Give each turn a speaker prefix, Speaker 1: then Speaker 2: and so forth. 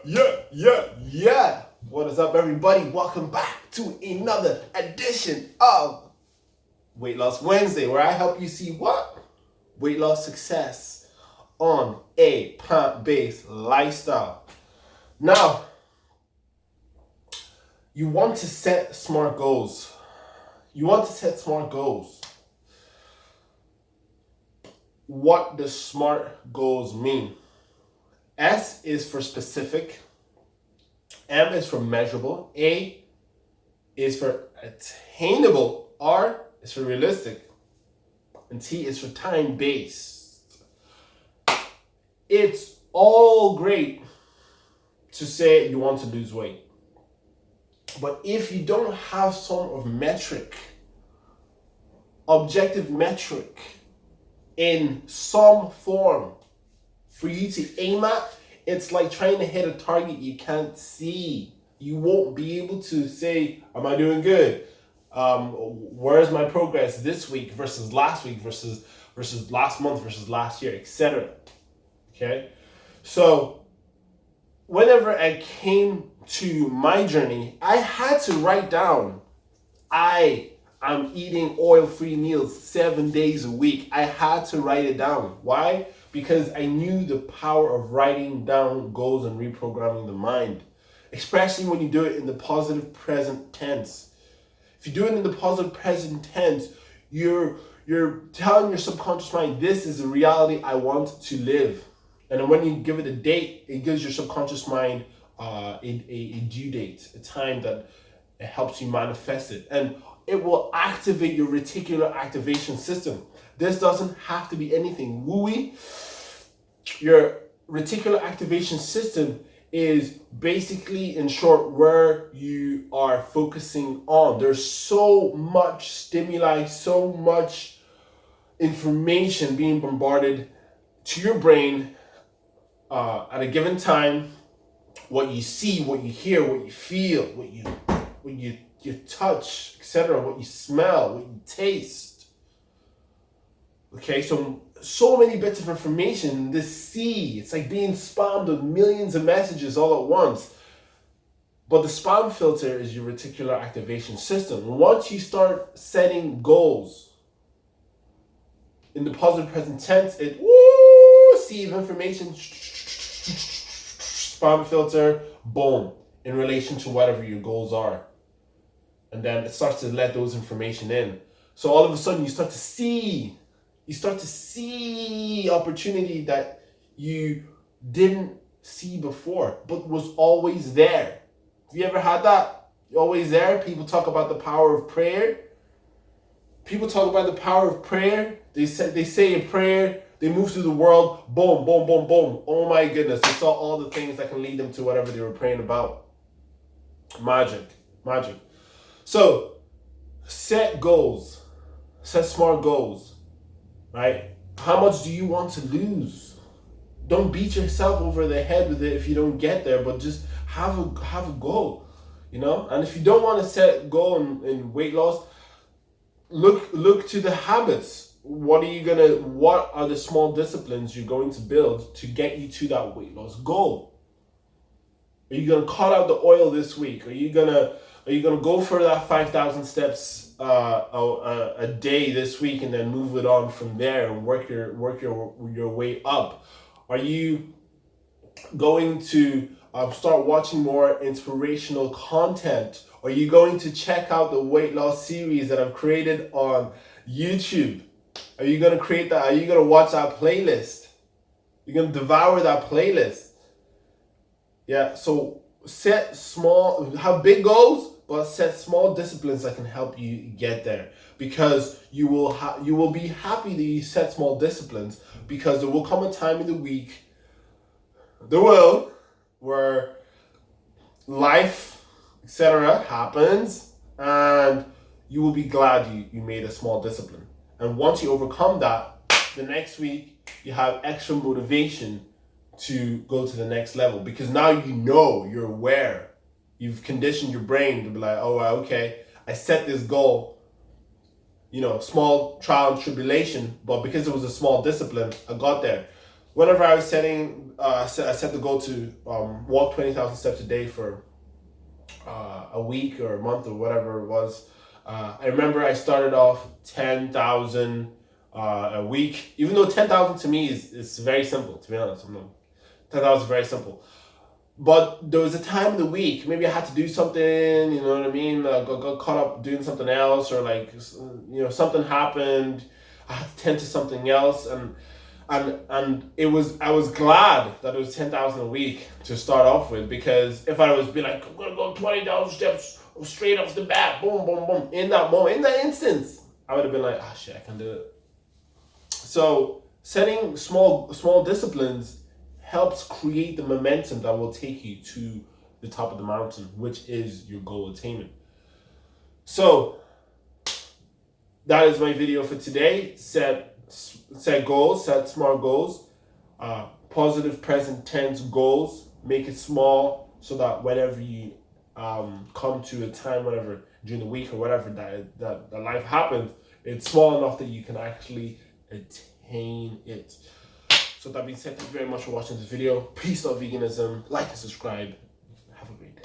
Speaker 1: Yeah. What is up, everybody? Welcome back to another edition of Weight Loss Wednesday, where I help you see what? Weight loss success on a plant-based lifestyle. Now, you want to set SMART goals. What does SMART goals mean? S is for specific, M is for measurable, A is for attainable, R is for realistic, and T is for time-based. It's all great to say you want to lose weight, but if you don't have some of objective metric in some form for you to aim at, it's like trying to hit a target you can't see. You won't be able to say, am I doing good? Where's my progress this week versus last week versus last month versus last year, etc. Okay? So whenever I came to my journey, I had to write down, I'm eating oil-free meals 7 days a week. I had to write it down. Why? Because I knew the power of writing down goals and reprogramming the mind, especially when you do it in the positive present tense. If you do it in the positive present tense, you're telling your subconscious mind, this is the reality I want to live. And then when you give it a date, it gives your subconscious mind a due date, a time that it helps you manifest it. And it will activate your reticular activation system. This doesn't have to be anything wooey. Your reticular activation system is basically, in short, where you are focusing on. There's so much stimuli, so much information being bombarded to your brain at a given time. What you see, what you hear, what you feel, what you touch, etc., what you smell, what you taste. Okay, so many bits of information. The sea, it's like being spammed with millions of messages all at once. But the spam filter is your reticular activation system. Once you start setting goals in the positive present tense, sea of information, spam filter, boom, in relation to whatever your goals are. And then it starts to let those information in. So all of a sudden you start to see opportunity that you didn't see before, but was always there. Have you ever had that? You're always there. People talk about the power of prayer. They say a prayer, they move through the world, boom, boom, boom, boom. Oh my goodness, they saw all the things that can lead them to whatever they were praying about. Magic. So, set goals. Set SMART goals, right? How much do you want to lose? Don't beat yourself over the head with it if you don't get there, but just have a goal, you know? And if you don't want to set a goal in weight loss, look to the habits. What are the small disciplines you're going to build to get you to that weight loss goal? Are you gonna cut out the oil this week? Are you gonna go for that 5,000 steps a day this week and then move it on from there and work your way up? Are you going to start watching more inspirational content? Are you going to check out the weight loss series that I've created on YouTube? Are you going to create that? Are you going to watch that playlist? You're going to devour that playlist. Yeah, so have big goals, but set small disciplines that can help you get there. Because you will be happy that you set small disciplines, because there will come a time in the week, where life, etc. happens, and you will be glad you made a small discipline. And once you overcome that, the next week you have extra motivation to go to the next level, because now you're aware. You've conditioned your brain to be like, oh, okay, I set this goal, small trial and tribulation, but because it was a small discipline, I got there. whenever I was setting, I set the goal to walk 20,000 steps a day for a week or a month or whatever it was. I remember I started off 10,000 a week, even though 10,000 to me is very simple, to be honest. 10,000 is very simple. But there was a time in the week, maybe I had to do something, you know what I mean? Got caught up doing something else, or like, something happened. I had to tend to something else, and I was glad that it was 10,000 a week to start off with, because if I was be like, I'm gonna go 20,000 steps straight off the bat, boom, boom, boom, in that moment, in that instance, I would have been like, shit, I can do it. So setting small disciplines helps create the momentum that will take you to the top of the mountain, which is your goal attainment. So that is my video for today. Set goals, set SMART goals, positive present tense goals. Make it small so that whenever you come to a time, whatever during the week or whatever that life happens, it's small enough that you can actually attain it. So that being said, thank you very much for watching this video. Peace out, veganism. Like and subscribe. Have a great day.